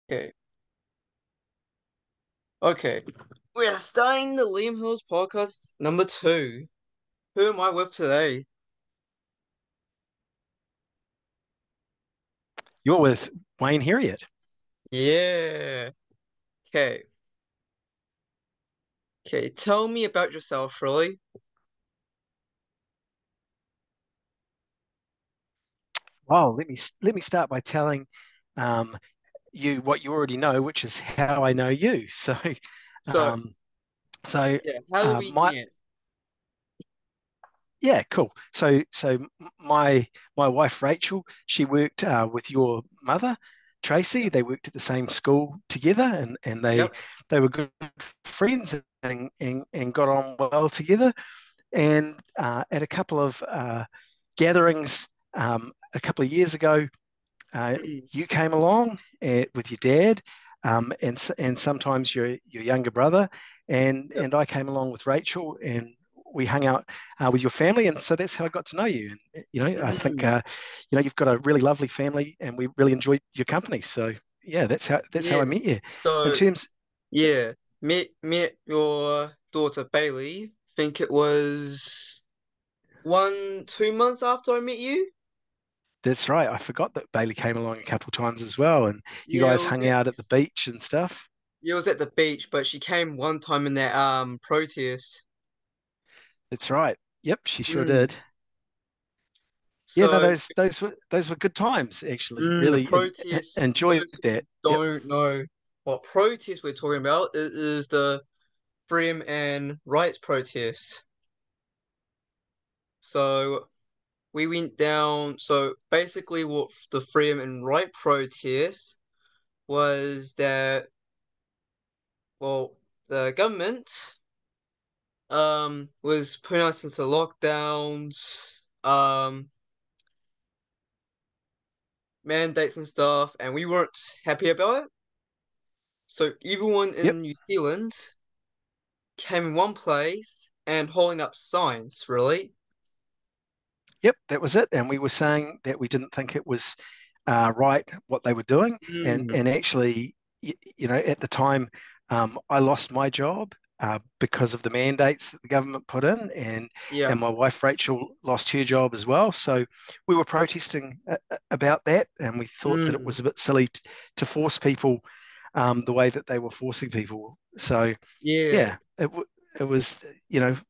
Okay. Okay. We're starting the Liam Hills podcast number two. Who am I with today? You're with Wayne Herriott. Yeah. Okay. Okay. Tell me about yourself, really. Well, let me start by telling um, you what you already know, which is how I know you. So, Um, so yeah, how do we my meet? yeah, cool. My wife Rachel, she worked with your mother Tracy. Yep. They worked at the same school together, and they Yep. they were good friends and got on well together. And at a couple of gatherings a couple of years ago, Mm, you came along with your dad, and sometimes your younger brother, yep. and I came along with Rachel, and we hung out with your family, and so that's how I got to know you. And I think Mm, you've got a really lovely family, and we really enjoyed your company. So yeah, that's how I yeah. met you. In So, terms, yeah. Met your daughter Bailey. Think it was 2 months after I met you. that's right. I forgot that Bailey came along a couple of times as well, and you Yeah, guys hung out at the beach and stuff. it was at the beach, but she came one time in that protest. That's right. Yep, she sure Mm. did. Yeah, no, So, those were good times actually. the Really protest, for enjoyed those who that. Yep, don't know what protest we're talking about, it is the freedom and rights protest. So, we went down. So, basically, what the freedom and right protest was that, well, the government was putting us into lockdowns, mandates and stuff, and we weren't happy about it. So everyone yep, in New Zealand came in one place and holding up signs, really. yep. That was it. And we were saying that we didn't think it was right what they were doing. And Mm, actually, at the time, I lost my job because of the mandates that the government put in, yeah. and my wife Rachel lost her job as well. So we were protesting about that, and we thought that it Mm, was a bit silly to force people the way that they were forcing people. So yeah. yeah, it was,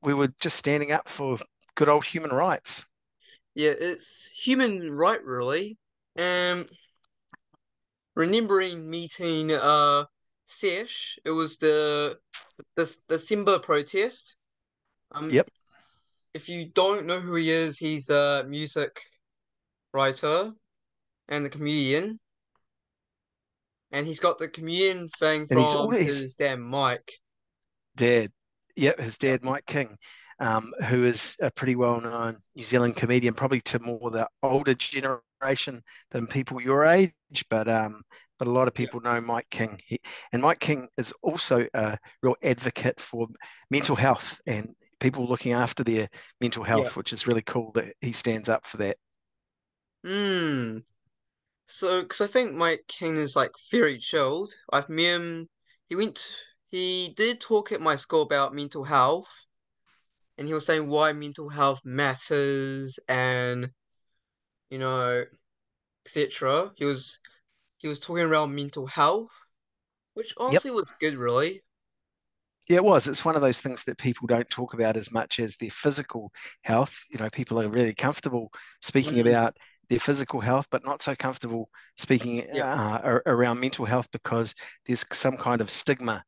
we were just standing up for good old human rights. Yeah, it's human right, really. Um, remembering meeting Sesh, it was the Simba protest. Um, Yep. if you don't know who he is, he's a music writer and a comedian, and he's got the comedian thing And he's from always his dad Mike. dad. Yep, his Yep. dad, Mike King, who is a pretty well-known New Zealand comedian, probably to more the older generation than people your age, but a lot of Yep. people know Mike King. And Mike King is also a real advocate for mental health and people looking after their mental Yep. health, which is really cool that he stands up for that. Hmm. So, because I think Mike King is like very chilled. I've met him. He went. He did talk at my school about mental health, and he was saying why mental health matters, and you know, etc. He was talking around mental health, which Yep. honestly was good, really. Yeah, it was. It's one of those things that people don't talk about as much as their physical health. People are really comfortable speaking Mm, about their physical health, but not so comfortable speaking yeah. around mental health because there's some kind of stigma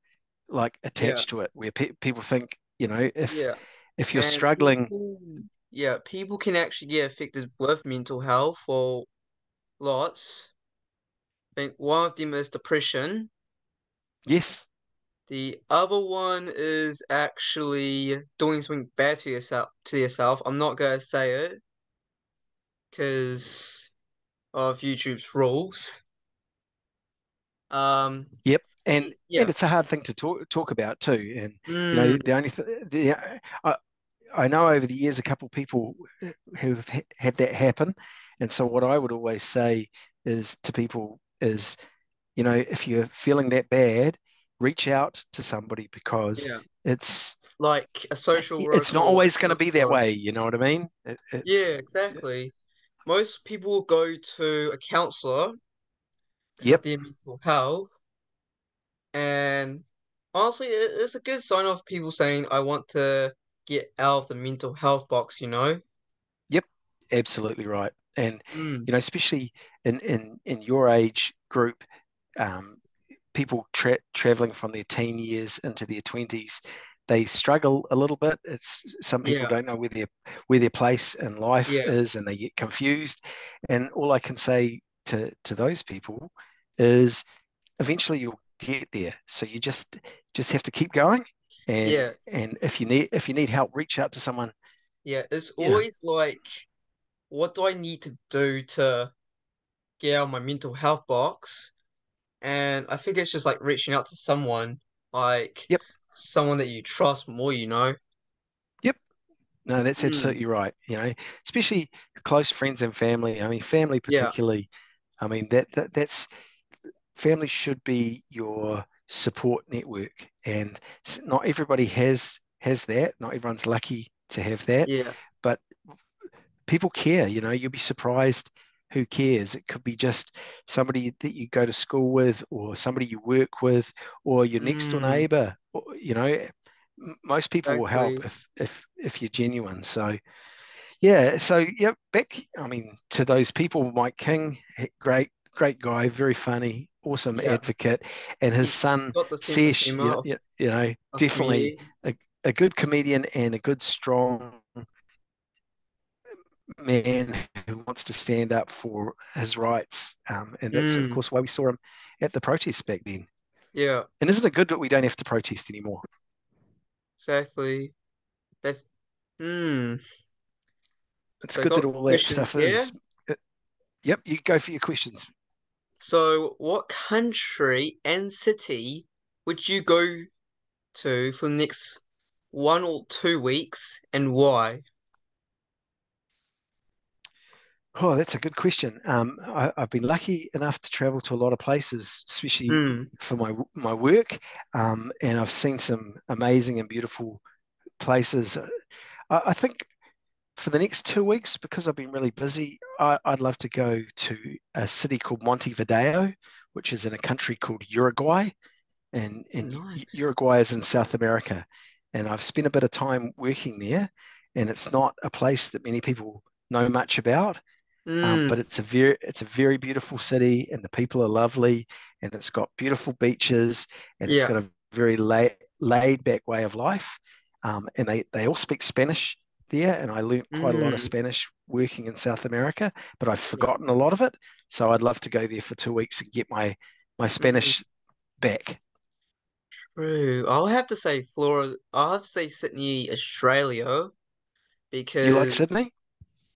like Yeah. attached to it, where people think, if Yeah. if you're And struggling, people, yeah, people can actually get affected with mental health or lots. I think one of them is depression. yes, The other one is actually doing something bad to yourself. I'm not gonna say it because of YouTube's rules. Um, yep, and yeah. it's a hard thing to talk about too. And Mm, the only I know over the years a couple of people who've had that happen, and so what I would always say is to people is if you're feeling that bad, reach out to somebody because Yeah. it's Like a social it's worker not or always a going to be that counselor. way. You know what I mean? It's Yeah, exactly. Most people will go to a counselor because of yep, their mental health, and honestly, it's a good sign of people saying, "I want to get out of the mental health box," you know? yep, absolutely right. And Mm, especially in your age group, um, people traveling from their teen years into their 20s, they struggle a little bit. It's some people yeah, don't know where their place in life yeah, is, and they get confused. And all I can say to those people is, eventually you'll get there. So you just have to keep going. And yeah, if you need help, reach out to someone. yeah. It's You know, always like, what do I need to do to get out of my mental health box? And I think it's just like reaching out to someone, like yep, someone that you trust more, you know? yep. No, that's Mm, absolutely right. Especially close friends and family. I mean, family yeah, particularly. I mean, that's family should be your support network, and not everybody has that. Not everyone's lucky to have that, yeah. but people care. You'll be surprised who cares. It could be just somebody that you go to school with, or somebody you work with, or your next door Mm, neighbor. Most people will help exactly. if you're genuine. So yeah, so yeah, back, I mean, to those people, Mike King, great, great guy, very funny, awesome Yeah. advocate, and his He's son got the sense of Sesh, humor of a definitely comedian. a good comedian and a good, strong man who wants to stand up for his rights. And that's, of Mm, course, why we saw him at the protests back then. yeah, And isn't it good that we don't have to protest anymore? exactly. They've mm. It's So I good that got all that questions stuff here. is. uh, Yep, you go for your questions. So what country and city would you go to for the next 1 or 2 weeks and why? Oh, that's a good question. I've been lucky enough to travel to a lot of places, especially Mm, for my work, and I've seen some amazing and beautiful places. I think for the next 2 weeks, because I've been really busy, I'd love to go to a city called Montevideo, which is in a country called Uruguay, and nice. Uruguay is in South America, and I've spent a bit of time working there, and it's not a place that many people know much about. But Mm, it's a very beautiful city, and the people are lovely, and it's got beautiful beaches, and it's yeah. got a very laid back way of life. And they all speak Spanish there, and I learned quite a lot of Mm, Spanish working in South America, but I've yeah. forgotten a lot of it. So I'd love to go there for 2 weeks and get my Mm, Spanish back. true. I'll have to say Sydney, Australia, You like because Sydney?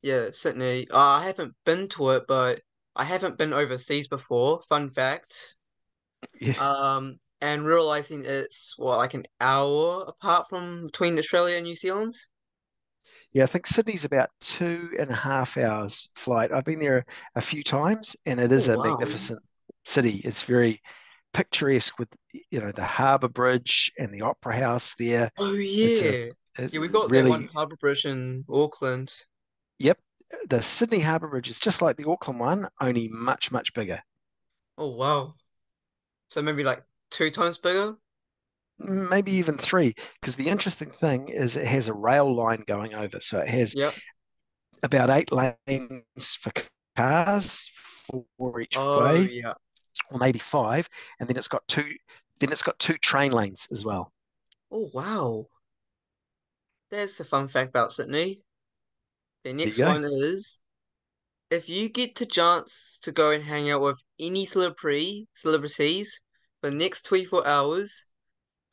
yeah, Sydney. I haven't been to it, but I haven't been overseas before. Fun fact. Yeah. And realizing it's what, like an hour apart from between Australia and New Zealand. Yeah, I think Sydney's about 2.5 hours flight. I've been there a few times, and it Oh is a wow. magnificent city. It's very picturesque with the Harbour Bridge and the Opera House there. Oh It's a yeah. it Yeah, we got that one really, harbour bridge in Auckland. yep. The Sydney Harbour Bridge is just like the Auckland one, only much, much bigger. Oh wow. So maybe like 2 times bigger? Maybe even three, because the interesting thing is it has a rail line going over. So it has Yep. about 8 lanes for cars, four each Oh way, yeah. or maybe five, and then it's got two train lanes as well. Oh wow. There's a fun fact about Sydney. The There you next go. one is, if you get the chance to go and hang out with any celebrities for the next 24 hours,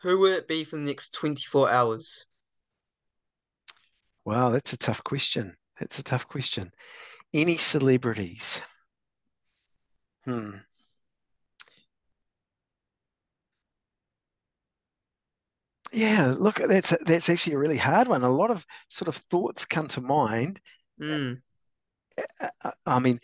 who would it be for the next 24 hours? Wow, that's a tough question. That's a tough question. Any celebrities? Hmm. Yeah, look, that's actually a really hard one. A lot of sort of thoughts come to mind. Hmm. I mean,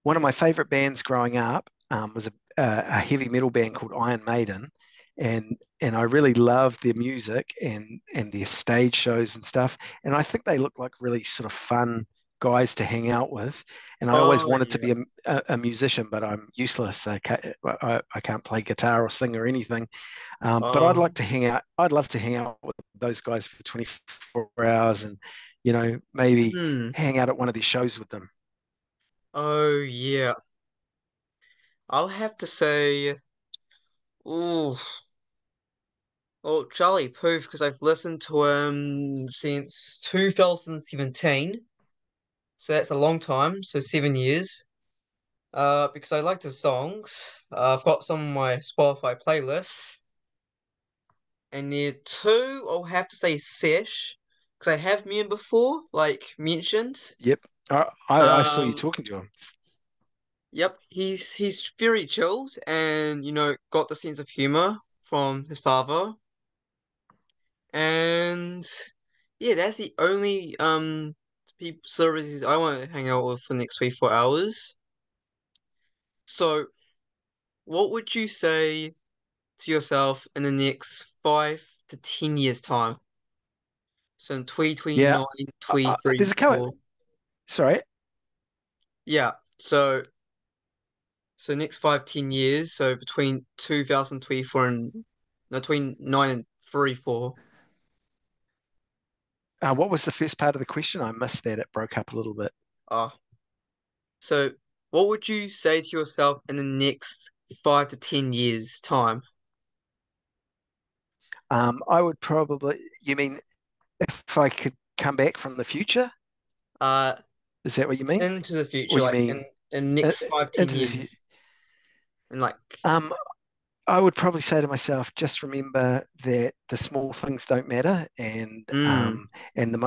one of my favorite bands growing up was a heavy metal band called Iron Maiden, and I really loved their music and their stage shows and stuff. And I think they look like really sort of fun guys to hang out with. And I always Oh wanted to yeah. be a musician, but I'm useless. I can't play guitar or sing or anything. But I'd Oh. like to hang out. I'd love to hang out with those guys for 24 hours and, maybe Hmm. hang out at one of these shows with them. Oh yeah. I'll have to say, ooh, well, Charlie Puth, because I've listened to him since 2017, so that's a long time, so 7 years. Because I like his songs. I've got some of my Spotify playlists, and there two, I'll have to say Sesh, because I have met him before, like mentioned. Yep. I saw you Um, talking to him. yep, he's very chilled, and got the sense of humor from his father. And yeah, that's the only people services I want to hang out with for the next 3 4 hours. So, what would you say to yourself in the next 5 to 10 years time? So in Yeah. 2029, 23, There's a couple. 4. Sorry. Yeah. So next 5 10 years. So between 2024 and no, between 9 and 3 4. What was the first part of the question? I missed that. It broke up a little bit. Ah. So what would you say to yourself in the next 5 to 10 years time? I would probably. You mean if I could come back from the future? Uh, Is that what you mean? into the Or future, you like mean in uh, next five ten into the future? years, and like, Um, I would probably say to myself, just remember that the small things don't matter, mm, and the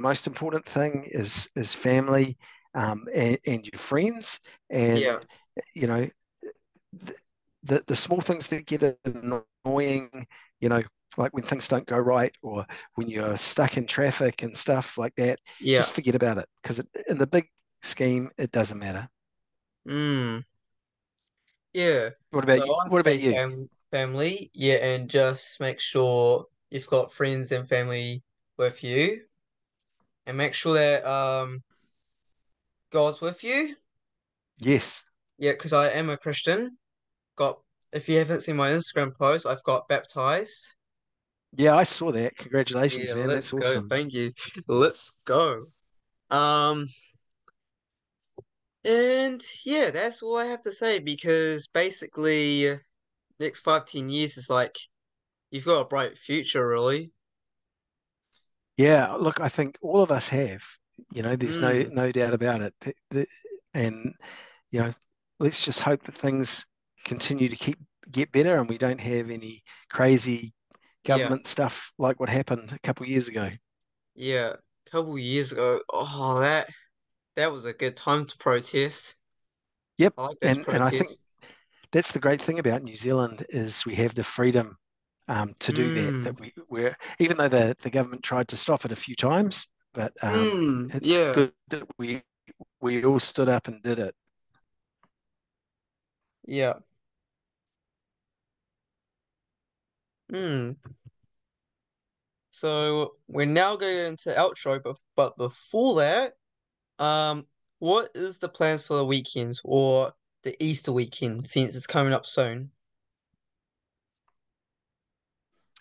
most important thing is family, and your friends, yeah, and you know the, the small things that get annoying, you know, like when things don't go right or when you're stuck in traffic and stuff like that. yeah, Just forget about it because in the big scheme, it doesn't matter. mm, yeah. What So about you? I have to What say about you? family, yeah, and just make sure you've got friends and family with you, and make sure that God's with you. Yes. Yeah, because I am a Christian. Got If you haven't seen my Instagram post, I've got baptized. Yeah, I saw that. Congratulations, Yeah, man. let's That's go. awesome. Thank you. Let's go. Um, and yeah, that's all I have to say because basically, next 5 10 years is like you've got a bright future, really. Yeah, look, I think all of us have. There's no Mm, no doubt about it. And you know, let's just hope that things continue to get better and we don't have any crazy yeah, government stuff like what happened a couple of years ago. yeah. A couple years ago, oh, that was a good time to protest. Yep, I like those and I think protests. that's the great thing about New Zealand is we have the freedom to do that. Mm, We're even though the government tried to stop it a few times, but it's yeah, good that we all stood up and did it. yeah. Mm. So we're now going into outro, but before that, what is the plans for the weekends or the Easter weekend since it's coming up soon?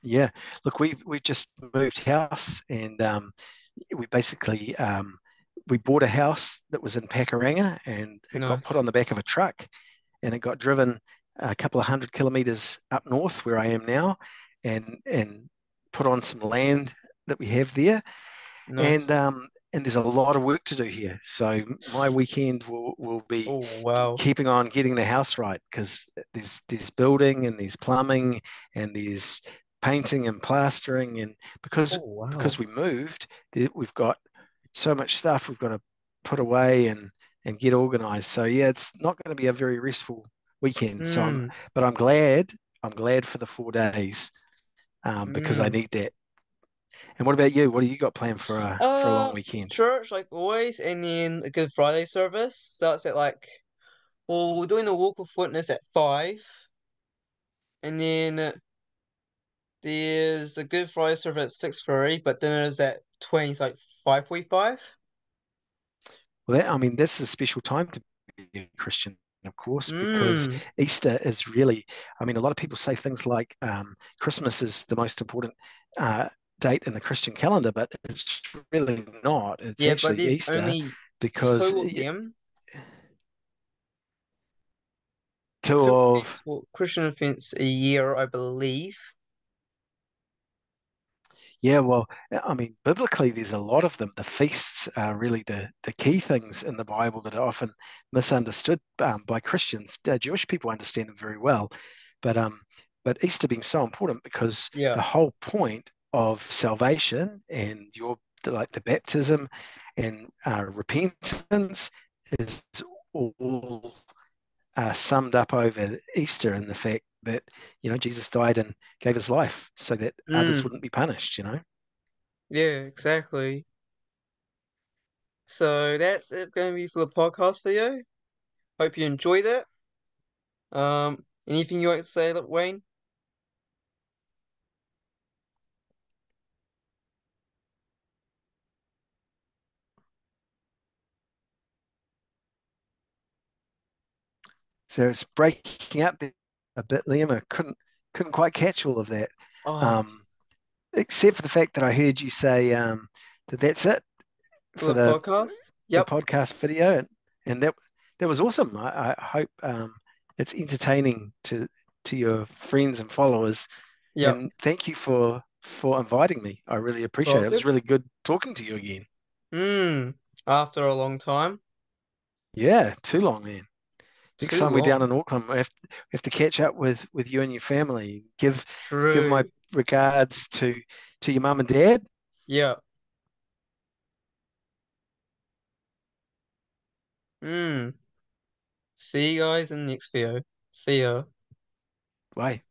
Yeah, look, we've just moved house, and we basically we bought a house that was in Pakuranga, and it got put Nice, on the back of a truck, and it got driven a couple of 100 kilometers up north where I am now, and put on some land that we have there, and nice. um, and there's a lot of work to do here. So my weekend will be Oh wow. keeping on getting the house right because there's building and there's plumbing and there's painting and plastering, and because Oh wow. because we moved, we've got so much stuff we've got to put away and get organized. So yeah, it's not going to be a very restful weekend. Mm, But I'm glad for the 4 days, because I mm. need that. And what about you? What do you got planned for a long weekend? Church like always, and then a Good Friday service starts at like Well, we're doing the walk of witness at 5, and then there's the Good Friday service at 6:30, but then there's that 20, it's like 5:45. Well, I mean, that's a special time to be a Christian, of course, because Hmm. Easter is really, I mean, a lot of people say things like Christmas is the most important uh, date in the Christian calendar, but it's really not. It's Yeah, but actually there's Easter only because two of them. two Two of events for Christian events a year, I believe. Yeah, well, I mean, biblically, there's a lot of them. The feasts are really the key things in the Bible that are often misunderstood by Christians. Jewish people understand them very well, but but Easter being so important because Yeah. the whole point of salvation and like the baptism and repentance is all summed up over Easter in the fact that Jesus died and gave his life so that others Mm. wouldn't be punished. Yeah, exactly. So that's it going to be for the podcast video. Hope you enjoyed it. Anything you like to say, Wayne? So it's breaking up there a bit, Liam. I couldn't quite catch all of that, Oh, um, except for the fact that I heard you say that that's it for for the podcast? the Yep. podcast video, and that was awesome. I hope it's entertaining to your friends and followers, Yep. and thank you for inviting me. I really appreciate it. It was Welcome. really good talking to you again. Hmm. After a long time. Yeah, too long, man. Next Too time we're down long. in Auckland, we have to catch up with you and your family. Give my True. regards to your mum and dad. Yep. Hmm. See you guys in the next video. See ya. Bye.